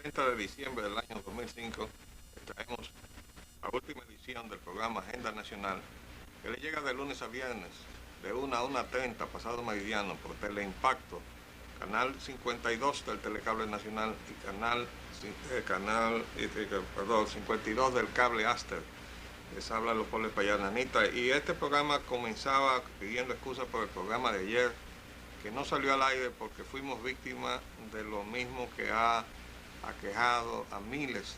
30 de diciembre del año 2005 traemos la última edición del programa Agenda Nacional, que le llega de lunes a viernes, de 1 a 1:30 pasado meridiano, por Teleimpacto, canal 52 del Telecable Nacional y canal 52 del Cable Aster. Les habla Leopoldo Payananita, y este programa comenzaba pidiendo excusas por el programa de ayer, que no salió al aire porque fuimos víctimas de lo mismo que ha aquejado a miles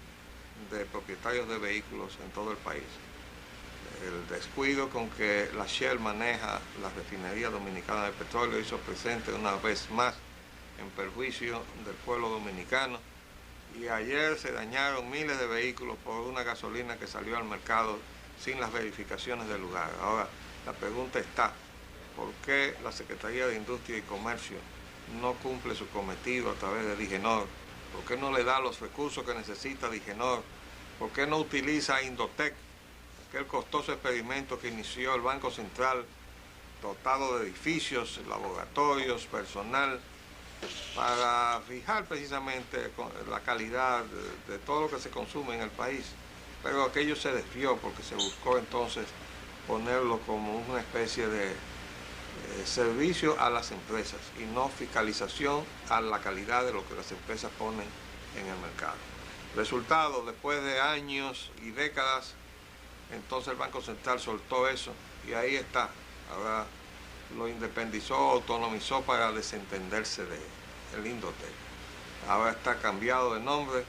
de propietarios de vehículos en todo el país. El descuido con que la Shell maneja la refinería dominicana de petróleo hizo presente una vez más en perjuicio del pueblo dominicano, y ayer se dañaron miles de vehículos por una gasolina que salió al mercado sin las verificaciones del lugar. Ahora, la pregunta está: ¿por qué la Secretaría de Industria y Comercio no cumple su cometido a través de Digenor? ¿Por qué no le da los recursos que necesita Digenor? ¿Por qué no utiliza a Indotec, aquel costoso experimento que inició el Banco Central, dotado de edificios, laboratorios, personal, para fijar precisamente la calidad de todo lo que se consume en el país? Pero aquello se desvió porque se buscó entonces ponerlo como una especie de servicio a las empresas y no fiscalización a la calidad de lo que las empresas ponen en el mercado. Resultado: después de años y décadas, entonces el Banco Central soltó eso y ahí está. Ahora lo independizó, autonomizó para desentenderse del Indotec. Ahora está cambiado de nombre,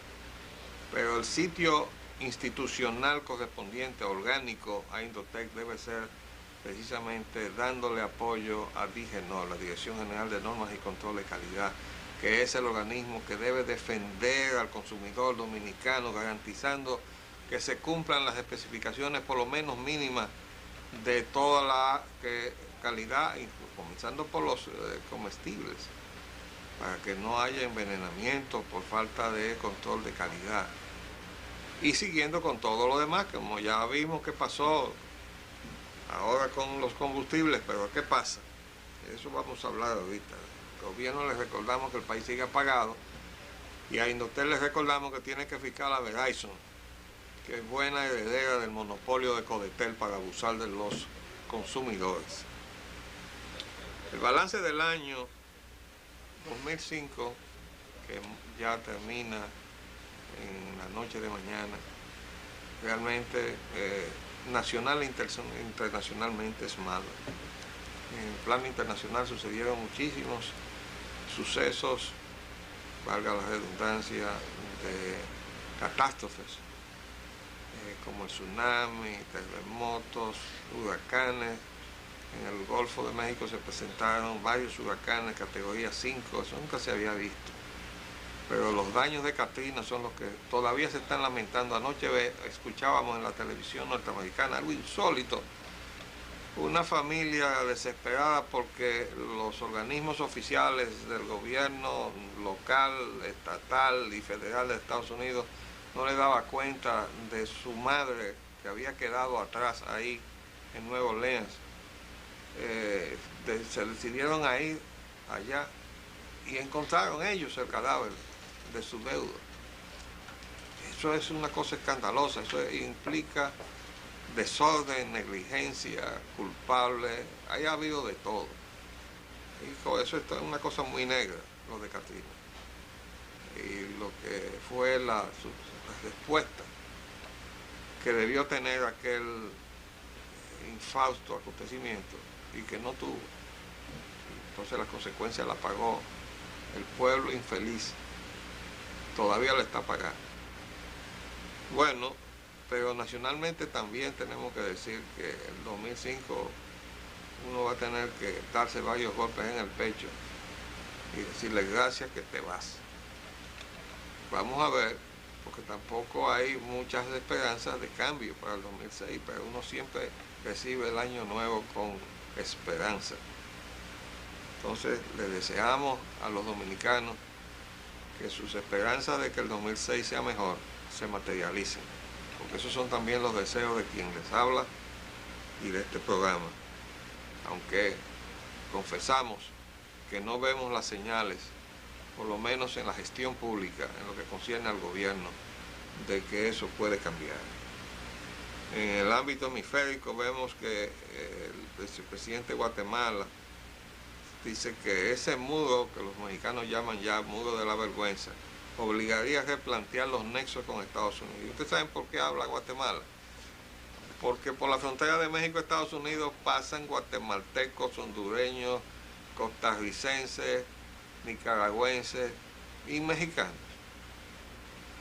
pero el sitio institucional correspondiente, orgánico a Indotec, debe ser precisamente dándole apoyo a Digenor, la Dirección General de Normas y Control de Calidad, que es el organismo que debe defender al consumidor dominicano, garantizando que se cumplan las especificaciones por lo menos mínimas de toda la calidad, comenzando por los comestibles, para que no haya envenenamiento por falta de control de calidad, y siguiendo con todo lo demás, como ya vimos que pasó ahora con los combustibles. Pero ¿qué pasa? Eso vamos a hablar ahorita. Al gobierno les recordamos que el país sigue apagado, y a Indotec les recordamos que tiene que fiscal a Verizon, que es buena heredera del monopolio de Codetel para abusar de los consumidores. El balance del año 2005, que ya termina en la noche de mañana, realmente nacional e internacionalmente es malo. En el plano internacional sucedieron muchísimos sucesos, valga la redundancia, de catástrofes, como el tsunami, terremotos, huracanes. En el Golfo de México se presentaron varios huracanes categoría 5, eso nunca se había visto. Pero los daños de Katrina son los que todavía se están lamentando. Anoche escuchábamos en la televisión norteamericana algo insólito: una familia desesperada porque los organismos oficiales del gobierno local, estatal y federal de Estados Unidos no le daba cuenta de su madre, que había quedado atrás ahí en Nueva Orleans. Se decidieron a ir allá y encontraron ellos el cadáver de su deudo. Eso es una cosa escandalosa. Eso implica desorden, negligencia, culpable. Ahí ha habido de todo. Y con eso es una cosa muy negra, lo de Katrina. Y lo que fue la respuesta que debió tener aquel infausto acontecimiento y que no tuvo. Entonces las consecuencias las pagó el pueblo infeliz. Todavía le está pagando. Bueno, pero nacionalmente también tenemos que decir que el 2005 uno va a tener que darse varios golpes en el pecho y decirle gracias que te vas. Vamos a ver, porque tampoco hay muchas esperanzas de cambio para el 2006, pero uno siempre recibe el año nuevo con esperanza. Entonces le deseamos a los dominicanos que sus esperanzas de que el 2006 sea mejor se materialicen, porque esos son también los deseos de quien les habla y de este programa, aunque confesamos que no vemos las señales por lo menos en la gestión pública, en lo que concierne al gobierno, de que eso puede cambiar. En el ámbito hemisférico vemos que el presidente de Guatemala dice que ese muro, que los mexicanos llaman ya muro de la vergüenza, obligaría a replantear los nexos con Estados Unidos. ¿Y ustedes saben por qué habla Guatemala? Porque por la frontera de México y Estados Unidos pasan guatemaltecos, hondureños, costarricenses, nicaragüenses y mexicanos.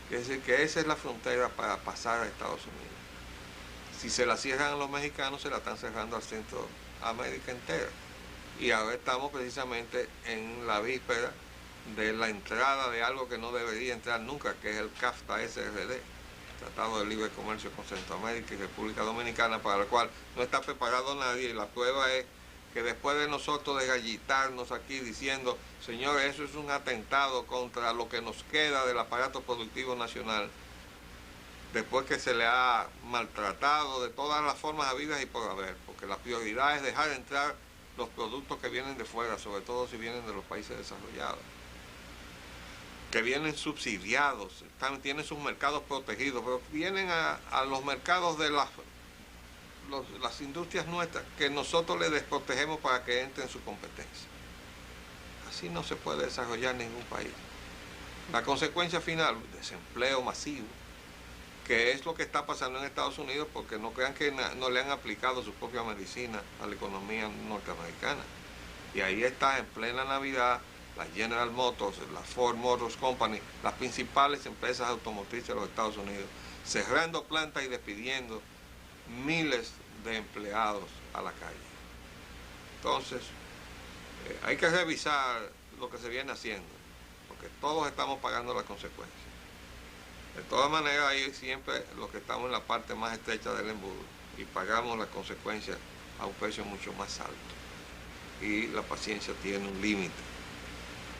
Es decir, que esa es la frontera para pasar a Estados Unidos. Si se la cierran a los mexicanos, se la están cerrando al Centroamérica entera. Y ahora estamos precisamente en la víspera de la entrada de algo que no debería entrar nunca, que es el CAFTA-SRD, Tratado de Libre Comercio con Centroamérica y República Dominicana, para el cual no está preparado nadie, y la prueba es que después de nosotros desgallitarnos aquí diciendo, señores, eso es un atentado contra lo que nos queda del aparato productivo nacional, después que se le ha maltratado de todas las formas habidas y por haber, porque la prioridad es dejar entrar los productos que vienen de fuera, sobre todo si vienen de los países desarrollados, que vienen subsidiados, tienen sus mercados protegidos, pero vienen a los mercados de las industrias nuestras, que nosotros les desprotegemos para que entren en su competencia. Así no se puede desarrollar ningún país. La consecuencia final, desempleo masivo, que es lo que está pasando en Estados Unidos, porque no crean que no le han aplicado su propia medicina a la economía norteamericana. Y ahí está, en plena Navidad, la General Motors, la Ford Motors Company, las principales empresas automotrices de los Estados Unidos, cerrando plantas y despidiendo miles de empleados a la calle. Entonces, hay que revisar lo que se viene haciendo, porque todos estamos pagando las consecuencias. De todas maneras, hay siempre los que estamos en la parte más estrecha del embudo y pagamos las consecuencias a un precio mucho más alto. Y la paciencia tiene un límite.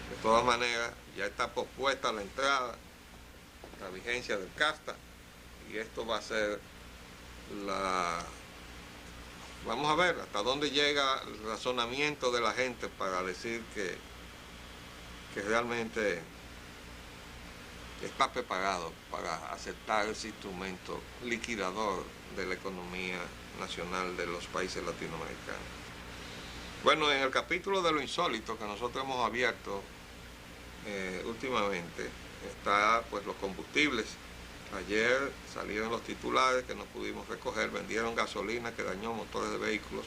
De todas maneras, ya está pospuesta la entrada, la vigencia del CAFTA, y esto va a ser vamos a ver hasta dónde llega el razonamiento de la gente para decir que realmente está preparado para aceptar ese instrumento liquidador de la economía nacional de los países latinoamericanos. Bueno, en el capítulo de lo insólito que nosotros hemos abierto últimamente, está pues los combustibles. Ayer salieron los titulares que no pudimos recoger, vendieron gasolina que dañó motores de vehículos.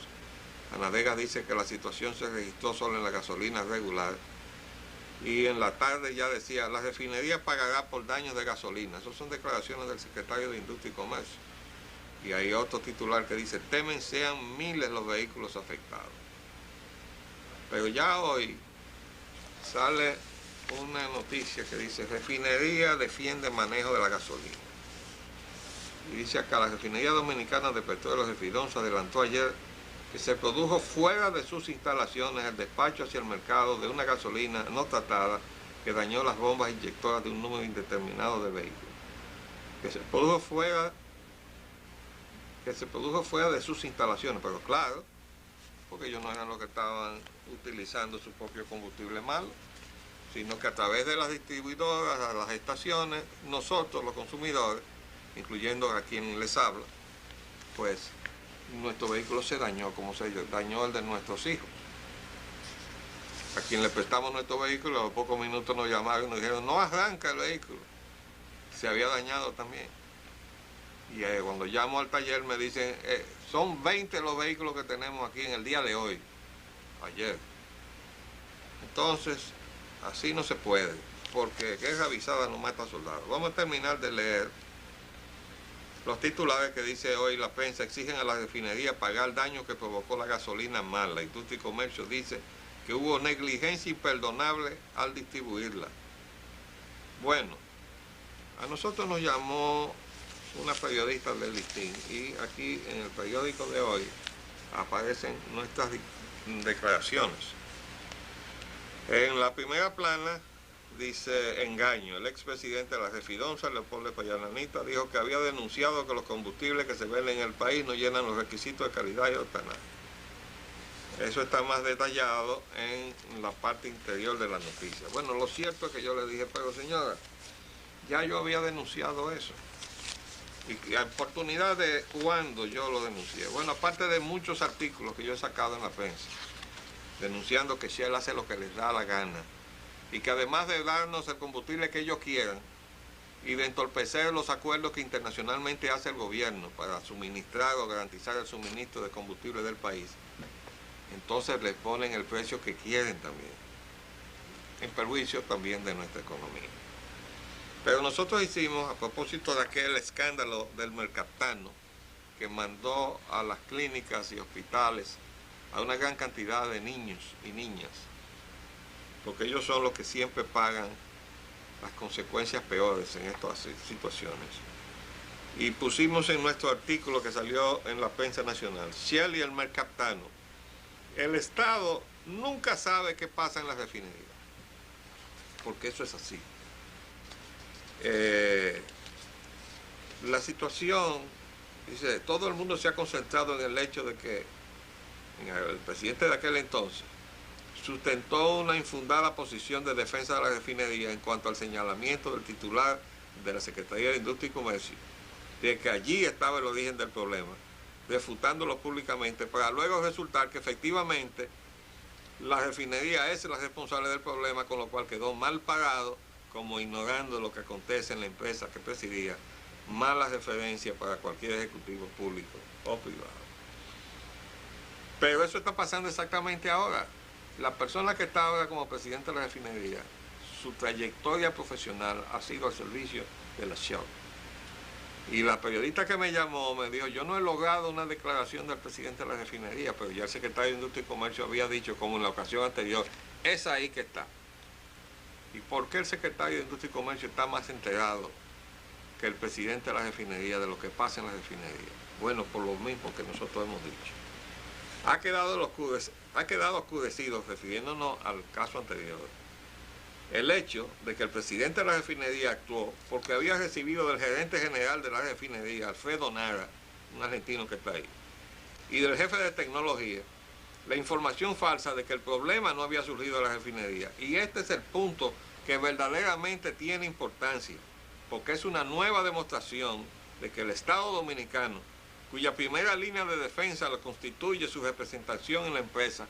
Anadega dice que la situación se registró solo en la gasolina regular. Y en la tarde ya decía, la refinería pagará por daños de gasolina. Esas son declaraciones del secretario de Industria y Comercio. Y hay otro titular que dice, temen sean miles los vehículos afectados. Pero ya hoy sale una noticia que dice, refinería defiende manejo de la gasolina. Y dice acá, la refinería dominicana de petróleo Refidonza adelantó ayer que se produjo fuera de sus instalaciones el despacho hacia el mercado de una gasolina no tratada que dañó las bombas inyectoras de un número indeterminado de vehículos. Que se produjo fuera de sus instalaciones, pero claro, porque ellos no eran los que estaban utilizando su propio combustible malo, sino que a través de las distribuidoras, a las estaciones, nosotros los consumidores, incluyendo a quien les habla, pues nuestro vehículo se dañó, como se dañó el de nuestros hijos. A quien le prestamos nuestro vehículo, a los pocos minutos nos llamaron y nos dijeron, no arranca el vehículo, se había dañado también. Y cuando llamo al taller me dicen, son 20 los vehículos que tenemos aquí en el día de hoy, ayer. Entonces, así no se puede, porque guerra avisada no mata soldados. Vamos a terminar de leer los titulares que dice hoy la prensa. Exigen a la refinería pagar el daño que provocó la gasolina mal. La Industria y Comercio dice que hubo negligencia imperdonable al distribuirla. Bueno, a nosotros nos llamó una periodista del Listín y aquí en el periódico de hoy aparecen nuestras declaraciones. En la primera plana dice engaño. El expresidente de la Refidonza, Leopoldo Payananita, dijo que había denunciado que los combustibles que se venden en el país no llenan los requisitos de calidad y octanaje. Eso está más detallado en la parte interior de la noticia. Bueno, lo cierto es que yo le dije, pero señora, ya yo había denunciado eso. Y a oportunidad de cuando yo lo denuncié. Bueno, aparte de muchos artículos que yo he sacado en la prensa, denunciando que Shell hace lo que les da la gana, y que además de darnos el combustible que ellos quieran, y de entorpecer los acuerdos que internacionalmente hace el gobierno para suministrar o garantizar el suministro de combustible del país, entonces les ponen el precio que quieren también, en perjuicio también de nuestra economía. Pero nosotros hicimos, a propósito de aquel escándalo del mercaptano, que mandó a las clínicas y hospitales a una gran cantidad de niños y niñas, porque ellos son los que siempre pagan las consecuencias peores en estas situaciones. Y pusimos en nuestro artículo que salió en la prensa nacional, Shell y el mercaptano. El Estado nunca sabe qué pasa en las refinerías, porque eso es así. La situación, dice, todo el mundo se ha concentrado en el hecho de que el presidente de aquel entonces sustentó una infundada posición de defensa de la refinería en cuanto al señalamiento del titular de la Secretaría de Industria y Comercio, de que allí estaba el origen del problema, refutándolo públicamente, para luego resultar que efectivamente la refinería es la responsable del problema, con lo cual quedó mal pagado, como ignorando lo que acontece en la empresa que presidía, mala referencia para cualquier ejecutivo público o privado. Pero eso está pasando exactamente ahora. La persona que está ahora como presidente de la refinería, su trayectoria profesional ha sido al servicio de la Shell. Y la periodista que me llamó me dijo, yo no he logrado una declaración del presidente de la refinería, pero ya el secretario de Industria y Comercio había dicho, como en la ocasión anterior, es ahí que está. ¿Y por qué el secretario de Industria y Comercio está más enterado que el presidente de la refinería de lo que pasa en la refinería? Bueno, por lo mismo que nosotros hemos dicho. Ha quedado oscurecido, refiriéndonos al caso anterior, el hecho de que el presidente de la refinería actuó porque había recibido del gerente general de la refinería, Alfredo Nara, un argentino que está ahí, y del jefe de tecnología, la información falsa de que el problema no había surgido de la refinería. Y este es el punto que verdaderamente tiene importancia, porque es una nueva demostración de que el Estado Dominicano, cuya primera línea de defensa lo constituye su representación en la empresa,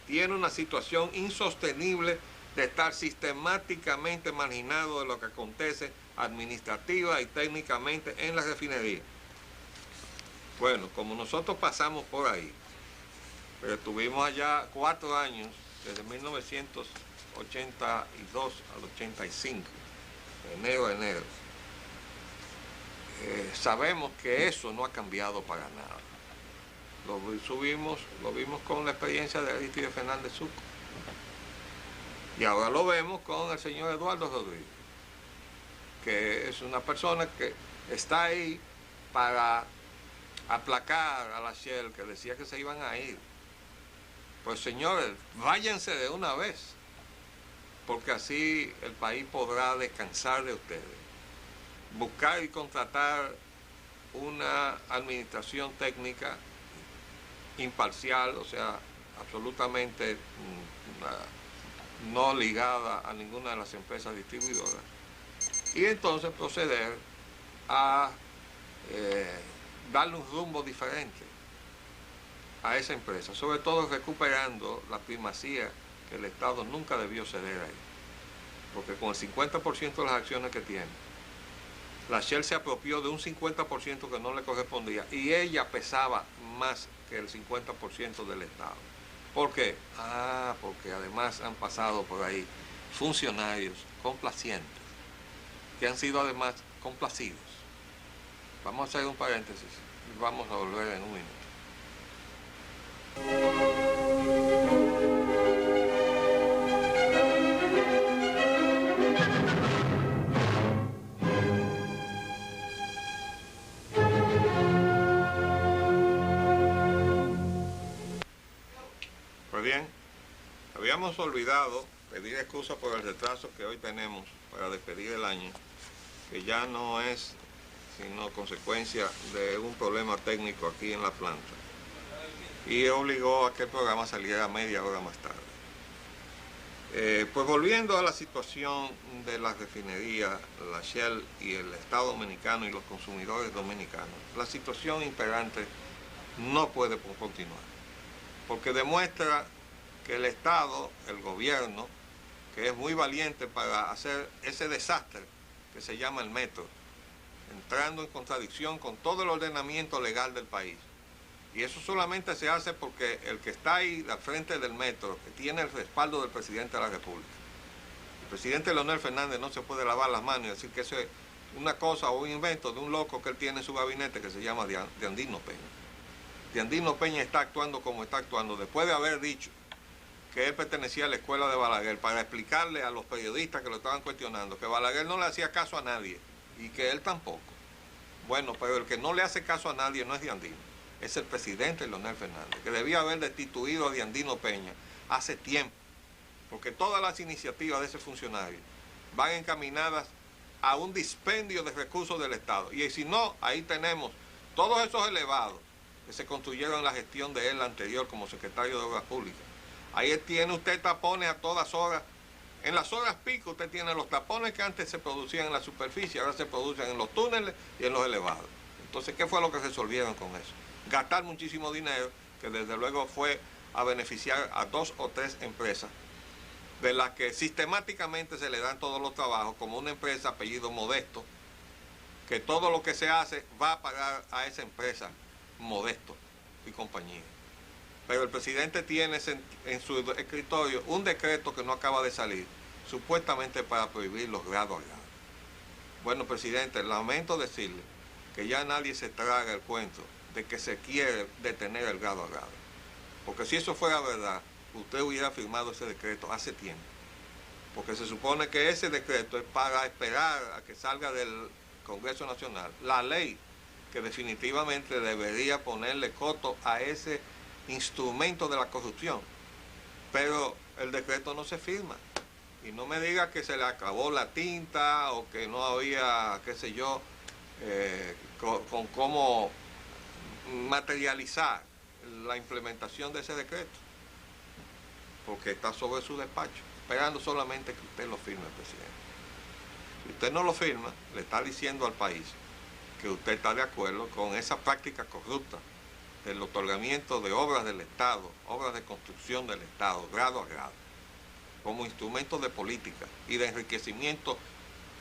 tiene una situación insostenible de estar sistemáticamente marginado de lo que acontece administrativa y técnicamente en la refinería. Bueno, como nosotros pasamos por ahí, pero estuvimos allá 4 años, desde 1982 al 85, enero a enero. Sabemos que eso no ha cambiado para nada. Lo vimos con la experiencia de Aristide Fernández Sucre. Y ahora lo vemos con el señor Eduardo Rodríguez, que es una persona que está ahí para aplacar a la Shell, que decía que se iban a ir. Pues señores, váyanse de una vez, porque así el país podrá descansar de ustedes. Buscar y contratar una administración técnica imparcial, o sea, absolutamente no ligada a ninguna de las empresas distribuidoras, y entonces proceder a darle un rumbo diferente a esa empresa, sobre todo recuperando la primacía que el Estado nunca debió ceder ahí, porque con el 50% de las acciones que tiene, la Shell se apropió de un 50% que no le correspondía, y ella pesaba más que el 50% del Estado. ¿Por qué? Porque además han pasado por ahí funcionarios complacientes, que han sido además complacidos. Vamos a hacer un paréntesis y vamos a volver en un minuto. Pues bien, habíamos olvidado pedir excusa por el retraso que hoy tenemos para despedir el año, que ya no es sino consecuencia de un problema técnico aquí en la planta. y obligó a que el programa saliera media hora más tarde. Pues volviendo a la situación de las refinerías, la Shell y el Estado Dominicano y los consumidores dominicanos, la situación imperante no puede continuar, porque demuestra que el Estado, el gobierno, que es muy valiente para hacer ese desastre que se llama el metro, entrando en contradicción con todo el ordenamiento legal del país. Y eso solamente se hace porque el que está ahí al frente del metro, que tiene el respaldo del presidente de la República. El presidente Leonel Fernández no se puede lavar las manos y decir que eso es una cosa o un invento de un loco que él tiene en su gabinete que se llama Diandino Peña. Diandino Peña está actuando como está actuando después de haber dicho que él pertenecía a la escuela de Balaguer para explicarle a los periodistas que lo estaban cuestionando que Balaguer no le hacía caso a nadie y que él tampoco. Bueno, pero el que no le hace caso a nadie no es Diandino, es el presidente Leonel Fernández, que debía haber destituido a Diandino Peña hace tiempo, porque todas las iniciativas de ese funcionario van encaminadas a un dispendio de recursos del Estado. Y si no, ahí tenemos todos esos elevados que se construyeron en la gestión de él anterior como secretario de Obras Públicas. Ahí tiene usted tapones a todas horas. En las horas pico usted tiene los tapones que antes se producían en la superficie, ahora se producen en los túneles y en los elevados. Entonces, ¿qué fue lo que resolvieron con eso? Gastar muchísimo dinero, que desde luego fue a beneficiar a 2 o 3 empresas, de las que sistemáticamente se le dan todos los trabajos, como una empresa apellido Modesto, que todo lo que se hace va a pagar a esa empresa Modesto y compañía. Pero el presidente tiene en su escritorio un decreto que no acaba de salir, supuestamente para prohibir los grados a grado. Bueno, presidente, lamento decirle que ya nadie se traga el cuento de que se quiere detener el grado a grado. Porque si eso fuera verdad, usted hubiera firmado ese decreto hace tiempo. Porque se supone que ese decreto es para esperar a que salga del Congreso Nacional la ley que definitivamente debería ponerle coto a ese instrumento de la corrupción. Pero el decreto no se firma. Y no me diga que se le acabó la tinta o que no había, qué sé yo, con cómo materializar la implementación de ese decreto, porque está sobre su despacho, esperando solamente que usted lo firme, presidente. Si usted no lo firma, le está diciendo al país que usted está de acuerdo con esa práctica corrupta del otorgamiento de obras del Estado, obras de construcción del Estado, grado a grado, como instrumento de política y de enriquecimiento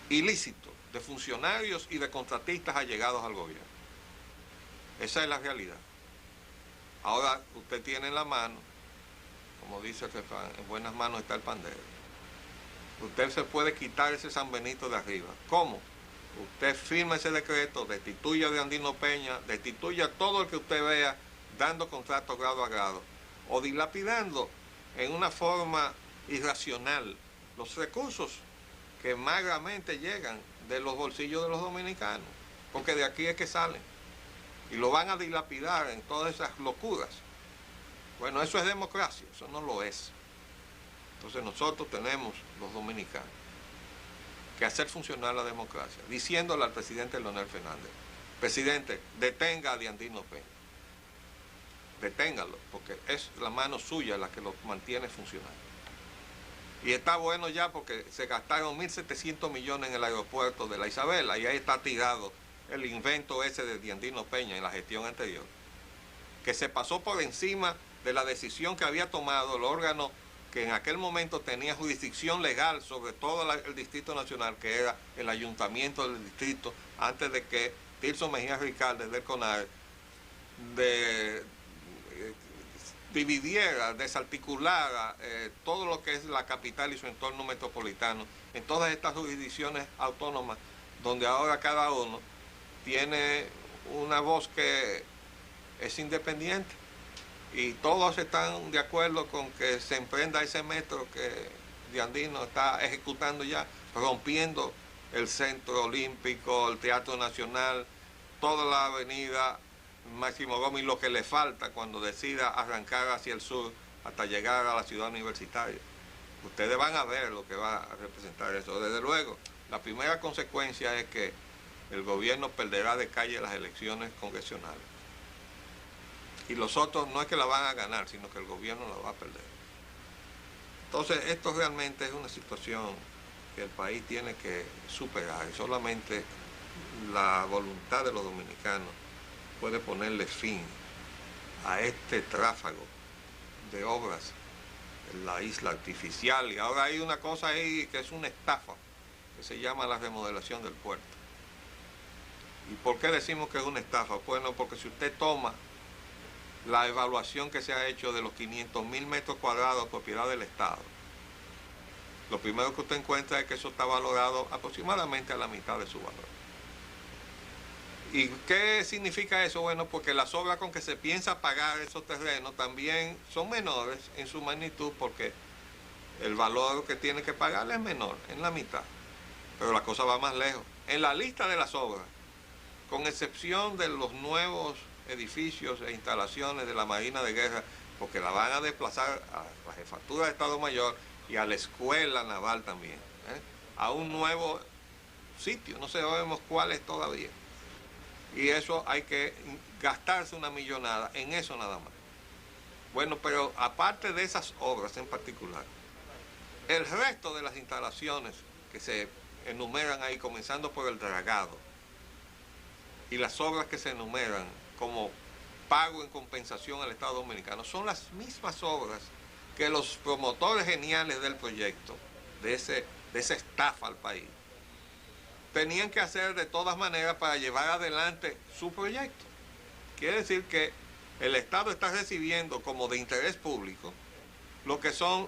ilícito de funcionarios y de contratistas allegados al gobierno. Esa es la realidad. Ahora usted tiene en la mano, como dice el refrán, en buenas manos está el pandero. Usted se puede quitar ese San Benito de arriba. ¿Cómo? Usted firma ese decreto, destituye a Diandino Peña, destituye a todo el que usted vea dando contratos grado a grado, o dilapidando en una forma irracional los recursos que magramente llegan de los bolsillos de los dominicanos, porque de aquí es que salen. Y lo van a dilapidar en todas esas locuras. Bueno, eso es democracia, eso no lo es. Entonces nosotros tenemos, los dominicanos, que hacer funcionar la democracia, diciéndole al presidente Leonel Fernández: presidente, detenga a Diandino Peña. Deténgalo, porque es la mano suya la que lo mantiene funcionando. Y está bueno ya porque se gastaron 1.700 millones en el aeropuerto de la Isabela y ahí está tirado el invento ese de Diandino Peña en la gestión anterior, que se pasó por encima de la decisión que había tomado el órgano que en aquel momento tenía jurisdicción legal sobre todo el Distrito Nacional, que era el ayuntamiento del distrito, antes de que Tirso Mejía Ricalde del CONARE dividiera, desarticulara todo lo que es la capital y su entorno metropolitano en todas estas jurisdicciones autónomas, donde ahora cada uno tiene una voz que es independiente y todos están de acuerdo con que se emprenda ese metro que Diandino está ejecutando ya, rompiendo el Centro Olímpico, el Teatro Nacional, toda la avenida Máximo Gómez, lo que le falta cuando decida arrancar hacia el sur hasta llegar a la ciudad universitaria. Ustedes van a ver lo que va a representar eso. Desde luego, la primera consecuencia es que el gobierno perderá de calle las elecciones congresionales. Y los otros no es que la van a ganar, sino que el gobierno la va a perder. Entonces, esto realmente es una situación que el país tiene que superar. Y solamente la voluntad de los dominicanos puede ponerle fin a este tráfago de obras en la isla artificial. Y ahora hay una cosa ahí que es una estafa, que se llama la remodelación del puerto. ¿Y por qué decimos que es una estafa? Bueno, porque si usted toma la evaluación que se ha hecho de los 500.000 metros cuadrados propiedad del Estado, lo primero que usted encuentra es que eso está valorado aproximadamente a la mitad de su valor. ¿Y qué significa eso? Bueno, porque las obras con que se piensa pagar esos terrenos también son menores en su magnitud, porque el valor que tiene que pagar es menor, en la mitad. Pero la cosa va más lejos. En la lista de las obras, con excepción de los nuevos edificios e instalaciones de la Marina de Guerra, porque la van a desplazar a la Jefatura de Estado Mayor y a la Escuela Naval también, a un nuevo sitio, no sabemos cuál es todavía. Y eso hay que gastarse una millonada en eso nada más. Bueno, pero aparte de esas obras en particular, el resto de las instalaciones que se enumeran ahí, comenzando por el dragado, y las obras que se enumeran como pago en compensación al Estado Dominicano, son las mismas obras que los promotores geniales del proyecto, de esa estafa al país, tenían que hacer de todas maneras para llevar adelante su proyecto. Quiere decir que el Estado está recibiendo como de interés público lo que son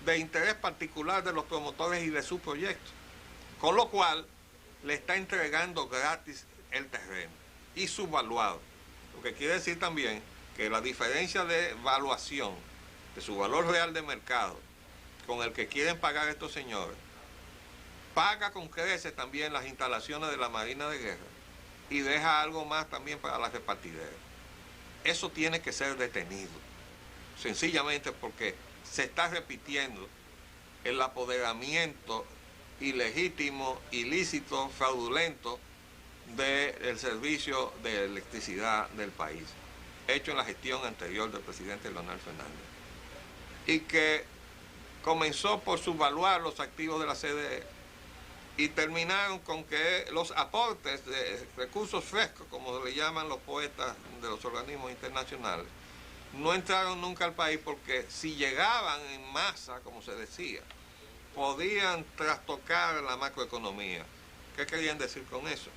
de interés particular de los promotores y de su proyecto, con lo cual le está entregando gratis el terreno y subvaluado, lo que quiere decir también que la diferencia de evaluación de su valor real de mercado con el que quieren pagar estos señores paga con creces también las instalaciones de la Marina de Guerra y deja algo más también para las repartideras. Eso tiene que ser detenido, sencillamente porque se está repitiendo el apoderamiento ilegítimo, ilícito, fraudulento del servicio de electricidad del país, hecho en la gestión anterior del presidente Leonel Fernández, y que comenzó por subvaluar los activos de la CDE y terminaron con que los aportes de recursos frescos, como le llaman los poetas de los organismos internacionales, no entraron nunca al país, porque si llegaban en masa, como se decía, podían trastocar la macroeconomía. ¿Qué querían decir con eso?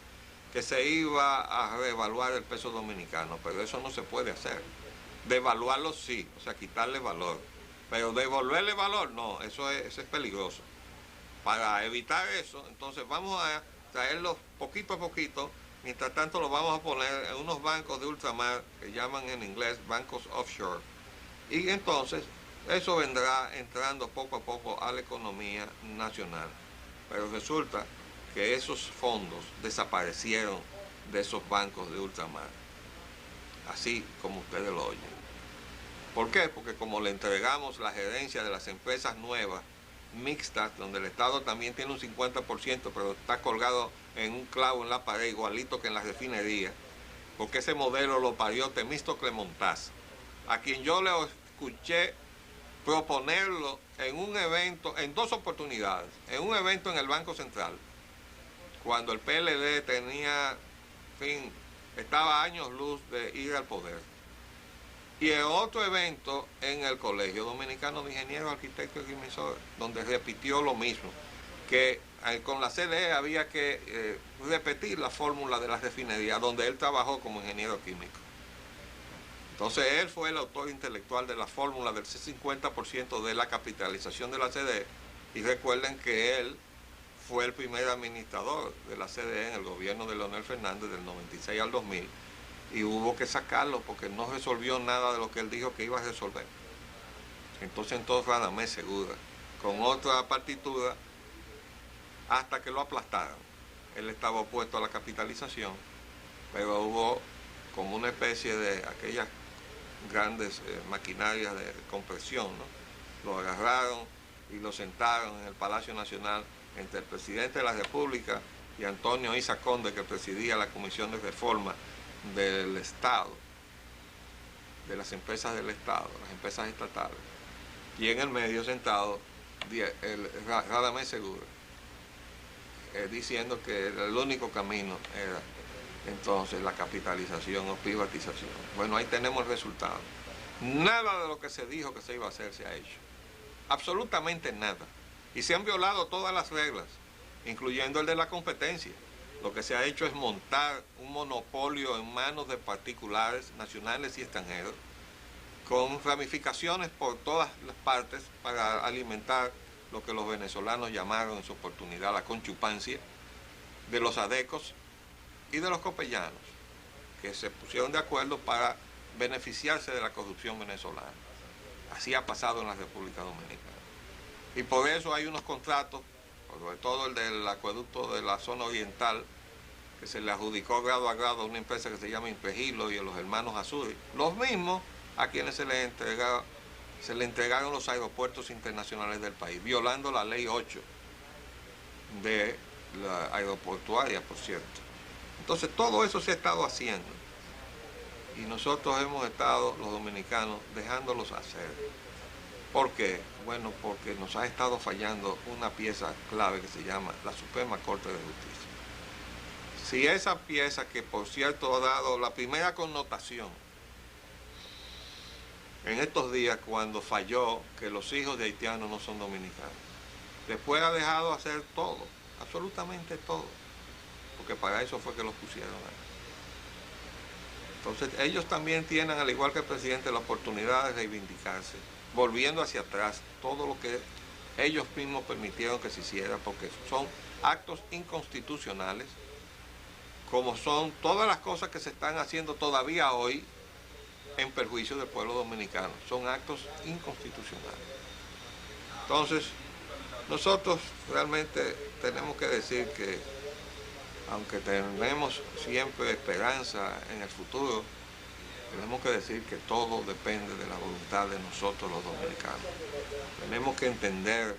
Que se iba a reevaluar el peso dominicano, pero eso no se puede hacer. Devaluarlo sí, o sea, quitarle valor, pero devolverle valor no, eso es peligroso. Para evitar eso, entonces vamos a traerlos poquito a poquito, mientras tanto los vamos a poner en unos bancos de ultramar, que llaman en inglés bancos offshore, y entonces eso vendrá entrando poco a poco a la economía nacional. Pero resulta que esos fondos desaparecieron de esos bancos de ultramar, así como ustedes lo oyen. ¿Por qué? Porque como le entregamos la gerencia de las empresas nuevas, mixtas, donde el Estado también tiene un 50%, pero está colgado en un clavo en la pared, igualito que en las refinerías, porque ese modelo lo parió Temístocle Montaz, a quien yo le escuché proponerlo en un evento, en dos oportunidades, en un evento en el Banco Central, cuando el PLD tenía, en fin, estaba a años luz de ir al poder, y en otro evento en el Colegio Dominicano de Ingenieros, Arquitectos y Emisores, donde repitió lo mismo, que con la CDE había que repetir la fórmula de la refinería, donde él trabajó como ingeniero químico. Entonces él fue el autor intelectual de la fórmula del 50% de la capitalización de la CDE, y recuerden que él fue el primer administrador de la CDE en el gobierno de Leonel Fernández del 96 al 2000, y hubo que sacarlo porque no resolvió nada de lo que él dijo que iba a resolver. Entonces entró Radamés Segura con otra partitura hasta que lo aplastaron. Él estaba opuesto a la capitalización, pero hubo como una especie de aquellas grandes maquinarias de compresión, ¿no? Lo agarraron y lo sentaron en el Palacio Nacional entre el presidente de la República y Antonio Isa Conde, que presidía la Comisión de Reforma del Estado. de las empresas del Estado, las empresas estatales, y en el medio sentado Radamés Segura, diciendo que el único camino era entonces la capitalización o privatización. Bueno, ahí tenemos el resultado. Nada de lo que se dijo que se iba a hacer se ha hecho. Absolutamente nada. Y se han violado todas las reglas, incluyendo el de la competencia. Lo que se ha hecho es montar un monopolio en manos de particulares, nacionales y extranjeros, con ramificaciones por todas las partes para alimentar lo que los venezolanos llamaron en su oportunidad la conchupancia de los adecos y de los copellanos, que se pusieron de acuerdo para beneficiarse de la corrupción venezolana. Así ha pasado en la República Dominicana. Y por eso hay unos contratos, sobre todo el del acueducto de la zona oriental, que se le adjudicó grado a grado a una empresa que se llama Impegilo y a los hermanos Azuri, los mismos a quienes se le entregaron los aeropuertos internacionales del país, violando la ley 8 de la aeroportuaria, por cierto. Entonces todo eso se ha estado haciendo y nosotros hemos estado, los dominicanos, dejándolos hacer. ¿Por qué? Bueno, porque nos ha estado fallando una pieza clave que se llama la Suprema Corte de Justicia. Si esa pieza, que por cierto ha dado la primera connotación en estos días cuando falló que los hijos de haitianos no son dominicanos, después ha dejado hacer todo, absolutamente todo, porque para eso fue que los pusieron ahí. Entonces ellos también tienen, al igual que el presidente, la oportunidad de reivindicarse, volviendo hacia atrás todo lo que ellos mismos permitieron que se hiciera, porque son actos inconstitucionales, como son todas las cosas que se están haciendo todavía hoy en perjuicio del pueblo dominicano. Son actos inconstitucionales. Entonces, nosotros realmente tenemos que decir que, aunque tenemos siempre esperanza en el futuro, tenemos que decir que todo depende de la voluntad de nosotros los dominicanos. Tenemos que entender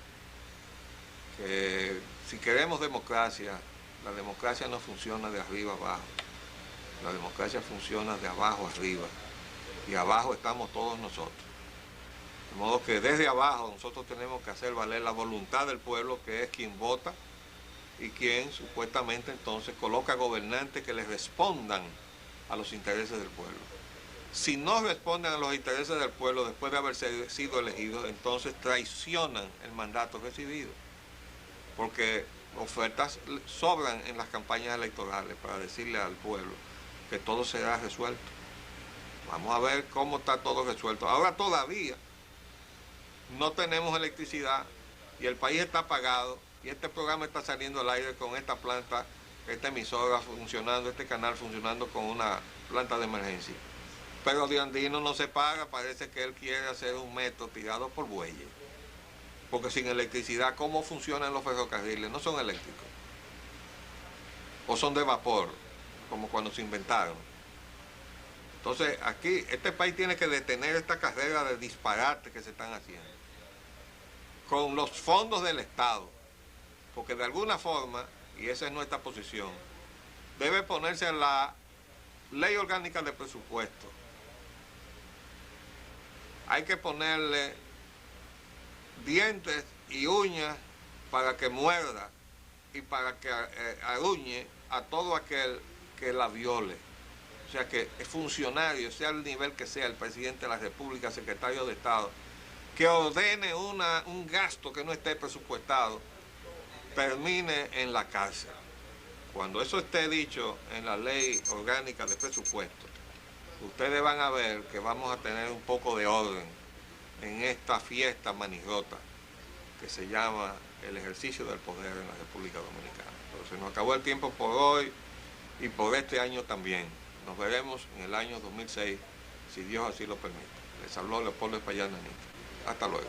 que si queremos democracia, la democracia no funciona de arriba abajo. La democracia funciona de abajo arriba. Y abajo estamos todos nosotros. De modo que desde abajo nosotros tenemos que hacer valer la voluntad del pueblo, que es quien vota y quien supuestamente entonces coloca gobernantes que les respondan a los intereses del pueblo. Si no responden a los intereses del pueblo después de haber sido elegidos, entonces traicionan el mandato recibido. Porque ofertas sobran en las campañas electorales para decirle al pueblo que todo será resuelto. Vamos a ver cómo está todo resuelto. Ahora todavía no tenemos electricidad y el país está apagado y este programa está saliendo al aire con esta planta, esta emisora funcionando, este canal funcionando con una planta de emergencia. Pero de Andino no se paga, parece que él quiere hacer un metro tirado por bueyes. Porque sin electricidad, ¿cómo funcionan los ferrocarriles? No son eléctricos. O son de vapor, como cuando se inventaron. Entonces, aquí, este país tiene que detener esta carrera de disparate que se están haciendo. Con los fondos del Estado. Porque de alguna forma, y esa es nuestra posición, debe ponerse la ley orgánica de presupuesto. Hay que ponerle dientes y uñas para que muerda y para que aruñe a todo aquel que la viole. O sea, que el funcionario, sea el nivel que sea, el presidente de la República, secretario de Estado, que ordene un gasto que no esté presupuestado, termine en la cárcel. Cuando eso esté dicho en la ley orgánica de presupuesto, ustedes van a ver que vamos a tener un poco de orden en esta fiesta manirrota que se llama el ejercicio del poder en la República Dominicana. Entonces nos acabó el tiempo por hoy y por este año también. Nos veremos en el año 2006, si Dios así lo permite. Les habló Leopoldo Espaillat Nanita. Hasta luego.